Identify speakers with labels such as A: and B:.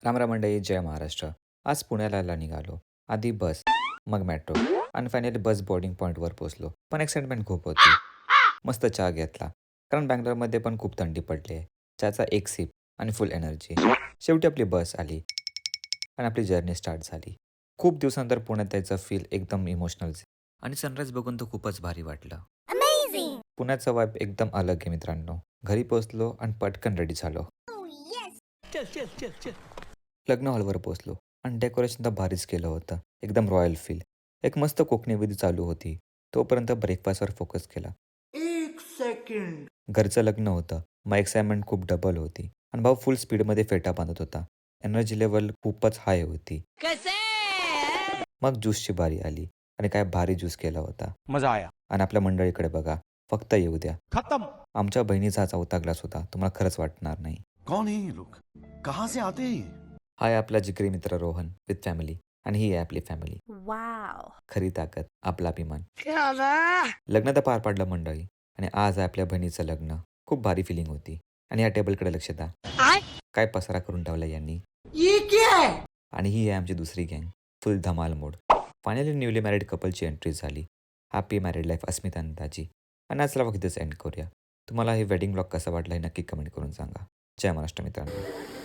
A: रामराम मंडळी, जय महाराष्ट्र. आज पुण्याला निघालो. आधी बस, मग मेट्रो आणि फायनली बस बोर्डिंग पॉईंटवर पोहोचलो. पण एक्साइटमेंट खूप होती. मस्त चहा घेतला. कारण बंगलोरमध्ये पण खूप थंडी पडली आहे. चहाचा एक सिप आणि फुल एनर्जी. शेवटी आपली बस आली आणि आपली जर्नी स्टार्ट झाली. खूप दिवसानंतर पुण्यात यायचं फील एकदम इमोशनल आणि सनराईज बघून तर खूपच भारी वाटलं. पुण्याचा वाईब एकदम अलग आहे मित्रांनो. घरी पोहोचलो आणि पटकन रेडी झालो. लग्न हॉलवर पोहोचलो आणि डेकोरेशन तर भारीच केलं होतं. एकदम रॉयल फील. एक मस्त कोकणी विधी चालू होती. तोपर्यंत ब्रेकफास्टवर फोकस केला.
B: एक सेकंड.
A: घरचं लग्न होतं. मग एक्साइटमेंट खूप डबल होती. आणि भाऊ फुल स्पीडमध्ये फेटा बांधत होता. एनर्जी लेवल खूपच हाय होती. मग ज्यूसची बारी आली आणि काय भारी ज्यूस केला होता.
B: मजा आया.
A: आणि आपल्या मंडळीकडे बघा. फक्त येऊ द्या.
B: खत्म.
A: आमच्या बहिणीचा हा चौथा ग्लास होता. तुम्हाला खरंच वाटणार नाही.
C: कौन है ये लोग? कहाँ से आते हैं ये?
A: हा आहे आपला जिगरी मित्र रोहन विथ फॅमिली आणि ही आहे आपली फॅमिली.
D: वाव.
A: खरी ताकद, आपला अभिमान. लग्न तर पार पाडलं मंडळी आणि आज आहे आपल्या बहिणीचं लग्न. खूप भारी फिलिंग होती. आणि या टेबलकडे लक्ष द्या. काय पसारा करून ठेवला यांनी. आणि ही आहे आमची दुसरी गँग. फुल धमाल मोड. फायनली न्यूली मॅरिड कपलची एंट्री झाली. हॅपी मॅरिड लाईफ अस्मिता आणि ताजी. आणि आज वक्त एंड करूया. तुम्हाला हे वेडिंग ब्लॉग कसा वाटला हे नक्की कमेंट करून सांगा. जय महाराष्ट्र मित्रांनो.